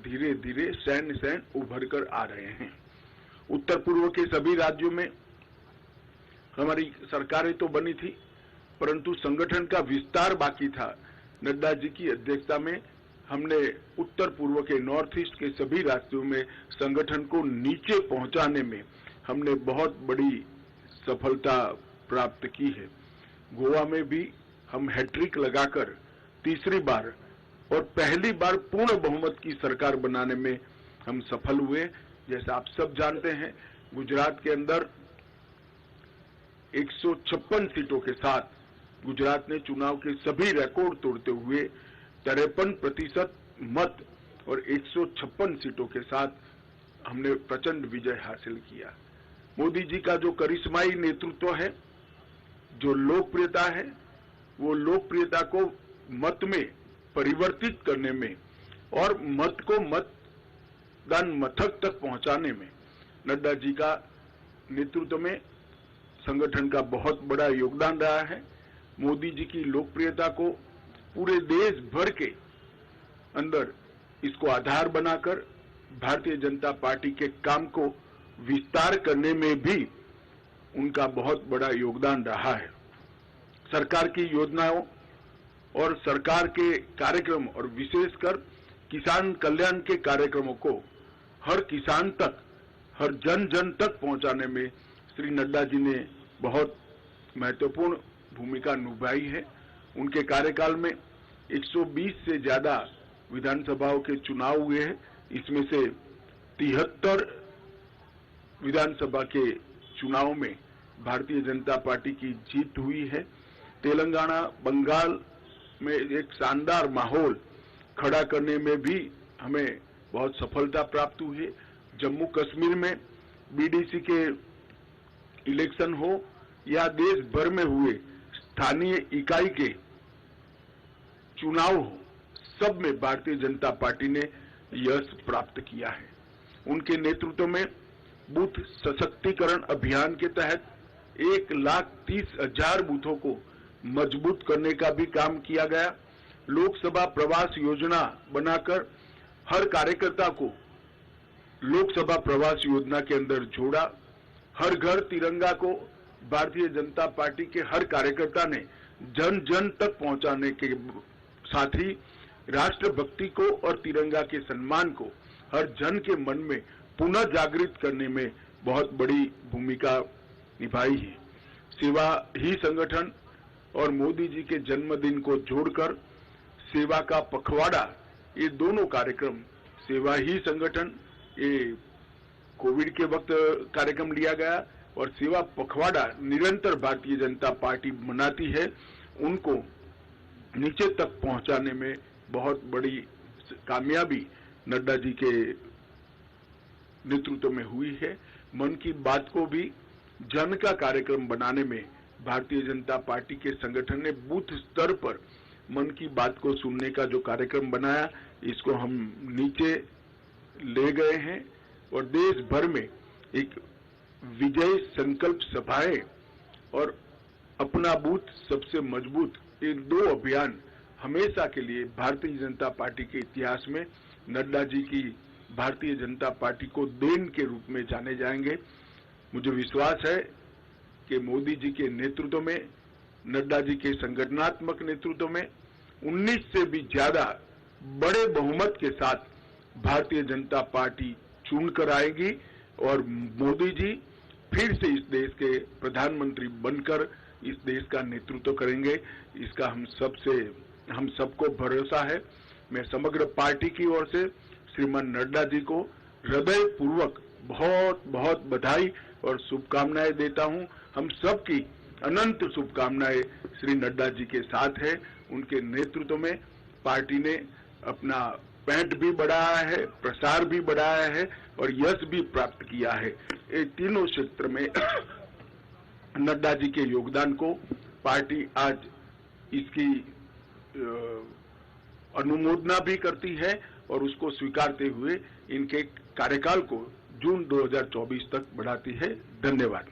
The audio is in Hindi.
धीरे धीरे सैन उभर कर आ रहे हैं। उत्तर पूर्व के सभी राज्यों में हमारी सरकारें तो बनी थी, परंतु संगठन का विस्तार बाकी था। नड्डा जी की अध्यक्षता में हमने उत्तर पूर्व के नॉर्थ ईस्ट के सभी राज्यों में संगठन को नीचे पहुंचाने में हमने बहुत बड़ी सफलता प्राप्त की है। गोवा में भी हम हैट्रिक लगाकर तीसरी बार और पहली बार पूर्ण बहुमत की सरकार बनाने में हम सफल हुए। जैसा आप सब जानते हैं, गुजरात के अंदर 156 सीटों के साथ गुजरात ने चुनाव के सभी रिकॉर्ड तोड़ते हुए 53% मत और 156 सीटों के साथ हमने प्रचंड विजय हासिल किया। मोदी जी का जो करिश्माई नेतृत्व है, जो लोकप्रियता है, वो लोकप्रियता को मत में परिवर्तित करने में और मत को मतदान मथक तक पहुंचाने में नड्डा जी का नेतृत्व में संगठन का बहुत बड़ा योगदान रहा है। मोदी जी की लोकप्रियता को पूरे देश भर के अंदर इसको आधार बनाकर भारतीय जनता पार्टी के काम को विस्तार करने में भी उनका बहुत बड़ा योगदान रहा है। सरकार की योजनाओं और सरकार के कार्यक्रम और विशेषकर किसान कल्याण के कार्यक्रमों को हर किसान तक, हर जन जन तक पहुंचाने में श्री नड्डा जी ने बहुत महत्वपूर्ण भूमिका निभाई है। उनके कार्यकाल में 120 से ज्यादा विधानसभाओं के चुनाव हुए हैं। इसमें से 73 विधानसभा के चुनाव में भारतीय जनता पार्टी की जीत हुई है। तेलंगाना, बंगाल में एक शानदार माहौल खड़ा करने में भी हमें बहुत सफलता प्राप्त हुई है। जम्मू कश्मीर में बीडीसी के इलेक्शन हो या देश भर में हुए स्थानीय इकाई के चुनाव हो, सब में भारतीय जनता पार्टी ने यश प्राप्त किया है। उनके नेतृत्व में बूथ सशक्तिकरण अभियान के तहत 1,30,000 बूथों को मजबूत करने का भी काम किया गया। लोकसभा प्रवास योजना बनाकर हर कार्यकर्ता को लोकसभा प्रवास योजना के अंदर जोड़ा। हर घर तिरंगा को भारतीय जनता पार्टी के हर कार्यकर्ता ने जन जन तक पहुंचाने के साथ ही राष्ट्रभक्ति को और तिरंगा के सम्मान को हर जन के मन में पुनः जागृत करने में बहुत बड़ी भूमिका निभाई है। सेवा ही संगठन और मोदी जी के जन्मदिन को जोड़कर सेवा का पखवाड़ा, ये दोनों कार्यक्रम, सेवा ही संगठन ये कोविड के वक्त कार्यक्रम लिया गया और सेवा पखवाड़ा निरंतर भारतीय जनता पार्टी मनाती है, उनको नीचे तक पहुंचाने में बहुत बड़ी कामयाबी नड्डा जी के नेतृत्व में हुई है। मन की बात को भी जन का कार्यक्रम बनाने में भारतीय जनता पार्टी के संगठन ने बूथ स्तर पर मन की बात को सुनने का जो कार्यक्रम बनाया, इसको हम नीचे ले गए हैं और देश भर में एक विजय संकल्प सभाएं और अपना बूथ सबसे मजबूत, ये दो अभियान हमेशा के लिए भारतीय जनता पार्टी के इतिहास में नड्डा जी की भारतीय जनता पार्टी को देन के रूप में जाने जाएंगे। मुझे विश्वास है कि मोदी जी के नेतृत्व में, नड्डा जी के संगठनात्मक नेतृत्व में 19 से भी ज्यादा बड़े बहुमत के साथ भारतीय जनता पार्टी चुनकर आएगी और मोदी जी फिर से इस देश के प्रधानमंत्री बनकर इस देश का नेतृत्व करेंगे। इसका हम सबको भरोसा है। मैं समग्र पार्टी की ओर से श्रीमान नड्डा जी को हृदय पूर्वक बहुत बहुत बधाई और शुभकामनाएं देता हूं। हम सबकी अनंत शुभकामनाएं श्री नड्डा जी के साथ है। उनके नेतृत्व में पार्टी ने अपना पैठ भी बढ़ाया है, प्रसार भी बढ़ाया है और यश भी प्राप्त किया है। ये तीनों क्षेत्र में नड्डा जी के योगदान को पार्टी आज इसकी अनुमोदना भी करती है और उसको स्वीकारते हुए इनके कार्यकाल को जून 2024 तक बढ़ाती है। धन्यवाद।